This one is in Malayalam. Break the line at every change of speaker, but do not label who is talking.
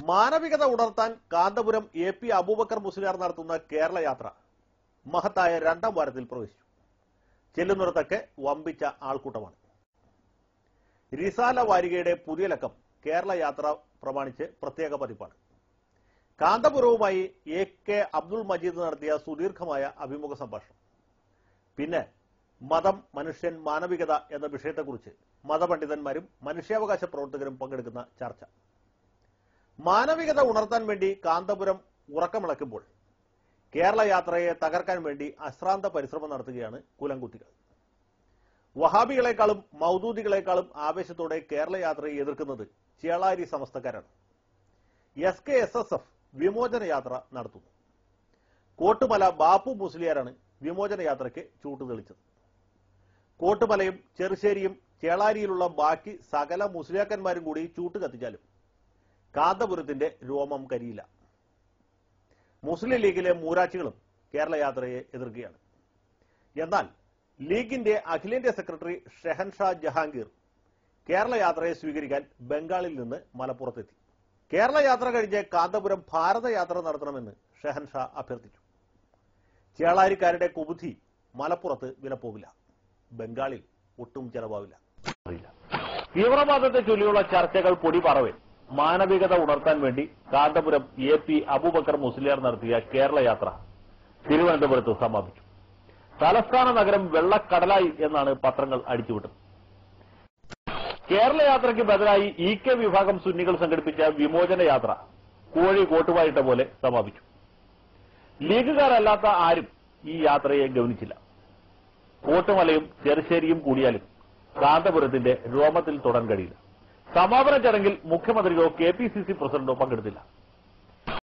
മാനവികത ഉണർത്താൻ കാന്തപുരം എ.പി. അബൂബക്കർ മുസ്ലിയാർ നടത്തുന്ന കേരള യാത്ര മഹത്തായ 2ാം വാരത്തിൽ പ്രവേശിച്ചു. ചെല്ലുന്നിടത്തൊക്കെ വമ്പിച്ച ആൾക്കൂട്ടമാണ്. റിസാല വാരികയുടെ പുതിയ ലക്കം കേരള യാത്ര പ്രമാണിച്ച് പ്രത്യേക പതിപ്പാണ്. കാന്തപുരവുമായി എ.കെ. അബ്ദുൾ മജീദ് നടത്തിയ സുദീർഘമായ അഭിമുഖ സംഭാഷണം. പിന്നെ മതം, മനുഷ്യൻ, മാനവികത എന്ന വിഷയത്തെക്കുറിച്ച് മതപണ്ഡിതന്മാരും മനുഷ്യാവകാശ പ്രവർത്തകരും പങ്കെടുക്കുന്ന ചർച്ച. മാനവികത ഉണർത്താൻ വേണ്ടി കാന്തപുരം ഉറക്കമിളക്കുമ്പോൾ കേരള യാത്രയെ തകർക്കാൻ വേണ്ടി അശ്രാന്ത പരിശ്രമം നടത്തുകയാണ് കുലംകുത്തികൾ. വഹാബികളെക്കാളും മൗദൂദികളെക്കാളും ആവേശത്തോടെ കേരള യാത്രയെ എതിർക്കുന്നത് ചേളാരി സമസ്തക്കാരാണ്. SKSSF വിമോചന യാത്ര നടത്തുന്നു. കോട്ടുമല ബാപ്പു മുസ്ലിയാരാണ് വിമോചന യാത്രയ്ക്ക് ചൂട്ടുതെളിച്ചത്. കോട്ടുമലയും ചെറുശ്ശേരിയും ചേളാരിയിലുള്ള ബാക്കി സകല മുസ്ലിയാക്കന്മാരും കൂടി ചൂട്ട് കത്തിച്ചാലും കാന്തപുരത്തിന്റെ രോമം കരിയില്ല. മുസ്ലിം ലീഗിലെ മൂരാച്ചികളും കേരള യാത്രയെ എതിർക്കുകയാണ്. എന്നാൽ ലീഗിന്റെ അഖിലേന്ത്യാ സെക്രട്ടറി ഷെഹൻഷാ ജഹാംഗീർ കേരള യാത്രയെ സ്വീകരിക്കാൻ ബംഗാളിൽ നിന്ന് മലപ്പുറത്തെത്തി. കേരള യാത്ര കഴിഞ്ഞ് കാന്തപുരം ഭാരതയാത്ര നടത്തണമെന്ന് ഷെഹൻഷാ അഭ്യർത്ഥിച്ചു. ചേളാരിക്കാരുടെ കുബുദ്ധി മലപ്പുറത്ത് വിലപ്പോകില്ല, ബംഗാളിൽ ഒട്ടും ചെലവാവില്ല. തീവ്രവാദത്തെ ചൊല്ലിയുള്ള ചർച്ചകൾ പൊടി പറവേ മാനവികത ഉണർത്താൻ വേണ്ടി കാന്തപുരം എ.പി. അബൂബക്കർ മുസ്ലിയാർ നടത്തിയ കേരള യാത്ര തിരുവനന്തപുരത്ത് സമാപിച്ചു. തലസ്ഥാന നഗരം വെള്ളക്കടലായി എന്നാണ് പത്രങ്ങൾ അടിച്ചുവിട്ടത്. കേരള യാത്രയ്ക്ക് ബദലായി EK വിഭാഗം സുന്നികൾ സംഘടിപ്പിച്ച വിമോചന യാത്ര കോഴി കോട്ടുവായിട്ട പോലെ സമാപിച്ചു. ലീഗുകാരല്ലാത്ത ആരും ഈ യാത്രയെ ഗവനിച്ചില്ല. കോട്ടുമലയും ചെറുശ്ശേരിയും കൂടിയാലും കാന്തപുരത്തിന്റെ രോമത്തിൽ തൊടാൻ കഴിയില്ല. സമാപന ചടങ്ങിൽ മുഖ്യമന്ത്രിയോ KPCC പ്രസിഡന്റോ പങ്കെടുത്തില്ല.